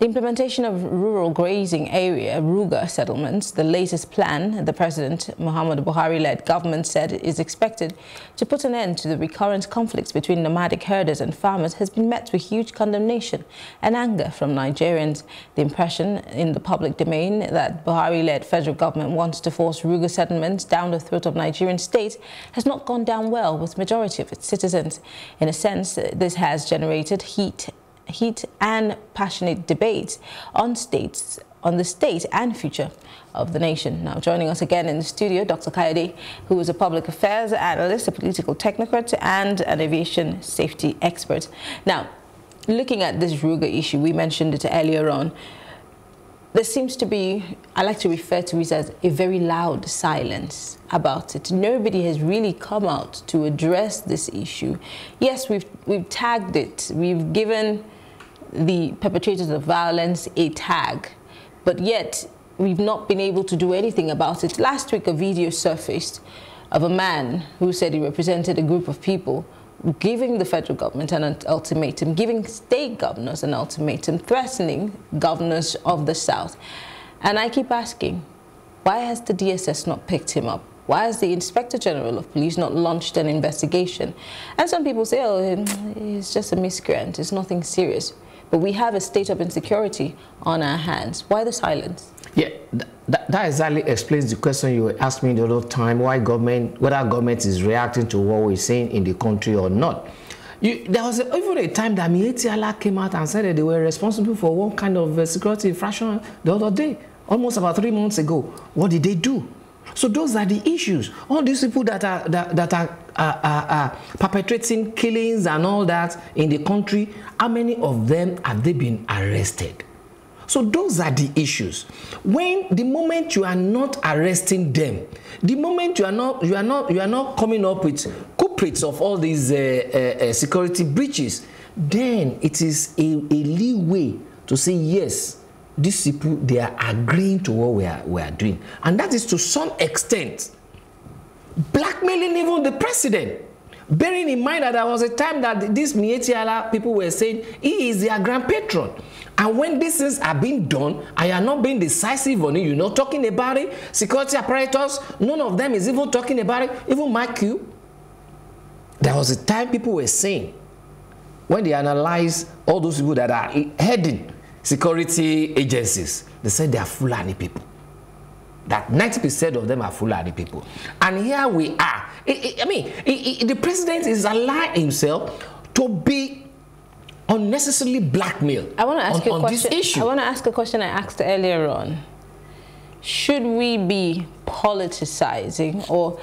The implementation of rural grazing area, RUGA settlements, the latest plan the President Muhammadu Buhari-led government said is expected to put an end to the recurrent conflicts between nomadic herders and farmers, has been met with huge condemnation and anger from Nigerians. The impression in the public domain that Buhari-led federal government wants to force RUGA settlements down the throat of Nigerian states has not gone down well with majority of its citizens. In a sense, this has generated heat and passionate debates on the state and future of the nation. Now, joining us again in the studio, Dr. Kayode, who is a public affairs analyst, a political technocrat, and an aviation safety expert. Now, looking at this RUGA issue, we mentioned it earlier on. There seems to be, I like to refer to it as a very loud silence about it. Nobody has really come out to address this issue. Yes, we've tagged it. We've given the perpetrators of violence a tag, but yet we've not been able to do anything about it. Last week, a video surfaced of a man who said he represented a group of people giving the federal government an ultimatum, giving state governors an ultimatum, threatening governors of the South. And I keep asking, why has the DSS not picked him up? Why has the Inspector General of Police not launched an investigation? And some people say, oh, he's just a miscreant, it's nothing serious. But we have a state of insecurity on our hands. Why the silence? Yeah, that exactly explains the question you asked me the other time, whether government is reacting to what we're saying in the country or not. There was even a time that Mary-Ann came out and said that they were responsible for one kind of security infraction the other day, almost about 3 months ago. What did they do? So those are the issues. All these people that are perpetrating killings and all that in the country, how many of them have they been arrested? So those are the issues. The moment you are not arresting them, the moment you are not coming up with culprits of all these security breaches, then it is a leeway to say yes, these people, they are agreeing to what we are doing. And that is to some extent blackmailing even the president. Bearing in mind that there was a time that these Mary-Ann people were saying he is their grand patron. And when these things are being done, I am not being decisive on it, you're not talking about it. Security apparatus, none of them is even talking about it. Even Mark Q, there was a time people were saying, when they analyze all those people that are heading security agencies, they said they are Fulani people. That 90% of them are Fulani people. And here we are. The president is allowing himself to be unnecessarily blackmailed. I want to ask you a question. I want to ask a question I asked earlier on. Should we be politicizing or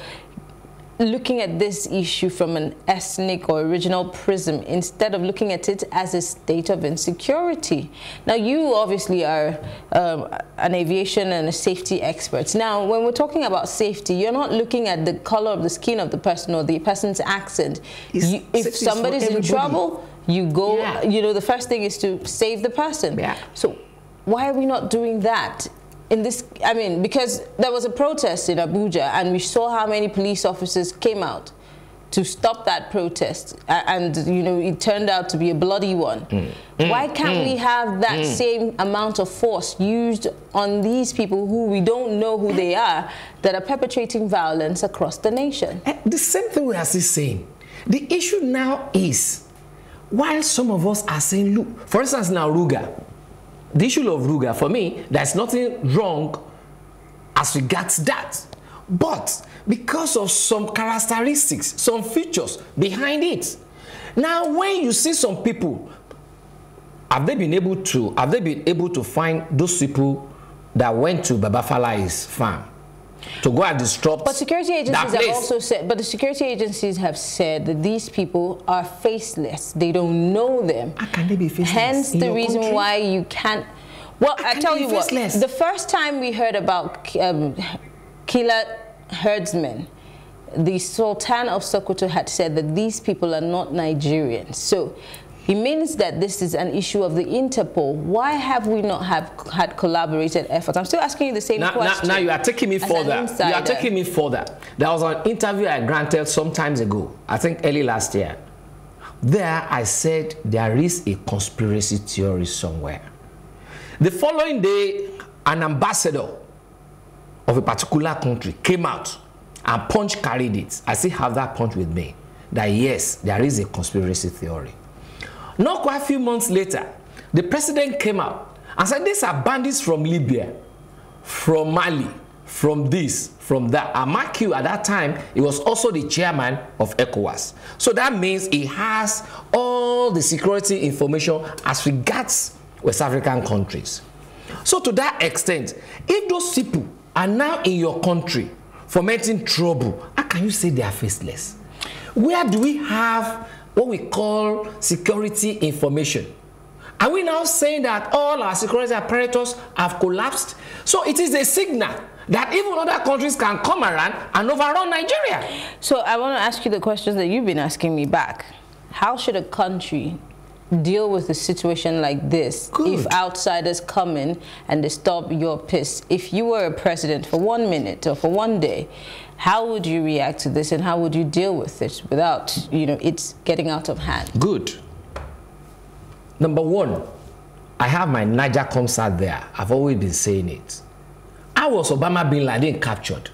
looking at this issue from an ethnic or regional prism instead of looking at it as a state of insecurity? Now, you obviously are an aviation and a safety expert. Now, when we're talking about safety, you're not looking at the color of the skin of the person or the person's accent. If somebody's in trouble, you go, you know, the first thing is to save the person. Yeah. So why are we not doing that? In this, I mean, because there was a protest in Abuja and we saw how many police officers came out to stop that protest, and you know, it turned out to be a bloody one. Why can't we have that same amount of force used on these people who we don't know who they are, that are perpetrating violence across the nation? The same thing we are still saying. The issue now is, while some of us are saying, look, for instance now RUGA, the issue of RUGA, for me, there's nothing wrong as regards that. But because of some characteristics, some features behind it. Now, when you see some people, have they been able to find those people that went to Baba Falai's farm to go and disrupt? But security agencies have also said, but the security agencies have said that these people are faceless. They don't know them. How can they be faceless? Hence the reason why you can't. Well, I tell you what, the first time we heard about killer herdsmen, the Sultan of Sokoto had said that these people are not Nigerians. So it means that this is an issue of the Interpol. Why have we not had collaborated efforts? I'm still asking you the same question. Now you are taking me further. You are taking me further. There was an interview I granted some time ago, I think early last year. There I said there is a conspiracy theory somewhere. The following day, an ambassador of a particular country came out and Punch carried it. I still have that Punch with me, that yes, there is a conspiracy theory. Not quite a few months later, the president came out and said, these are bandits from Libya, from Mali, from this, from that. And mark you, at that time, he was also the chairman of ECOWAS. So that means he has all the security information as regards West African countries. So to that extent, if those people are now in your country fomenting trouble, how can you say they are faceless? Where do we have what we call security information? Are we now saying that all our security apparatus have collapsed? So it is a signal that even other countries can come around and overrun Nigeria. So I want to ask you the questions that you've been asking me back. How should a country deal with a situation like this? Good. If outsiders come in and disturb your peace? If you were a president for 1 minute or for 1 day, how would you react to this and how would you deal with it without, you know, it's getting out of hand? Good. Number one, I have my Niger concert there. I've always been saying it. How was Osama bin Laden captured?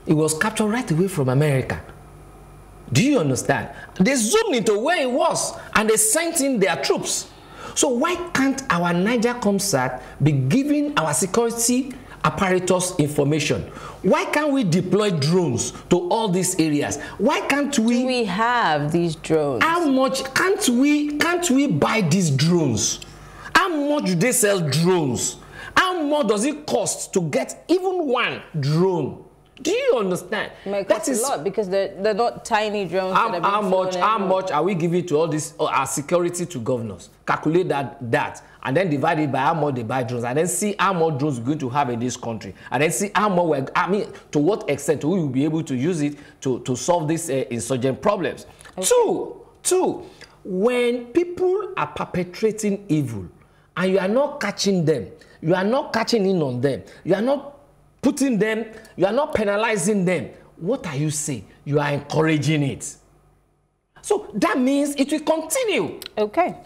He was captured right away from America. Do you understand? They zoomed into where he was and they sent in their troops. So why can't our Niger concert be giving our security apparatus information? Why can't we deploy drones to all these areas? Why can't we? Do we have these drones? How much can't we buy these drones? How much do they sell drones? How much does it cost to get even one drone? Do you understand? That is a lot because they're not tiny drones. How much are we giving to all this our security to governors? Calculate that and then divide it by how much they buy drones and then see how much drones we're going to have in this country and then see how much to what extent we will be able to use it to solve these insurgent problems. Okay. Two, when people are perpetrating evil and you are not catching them, you are not catching in on them, you are not putting them, you are not penalizing them, what are you saying? You are encouraging it. So that means it will continue. Okay.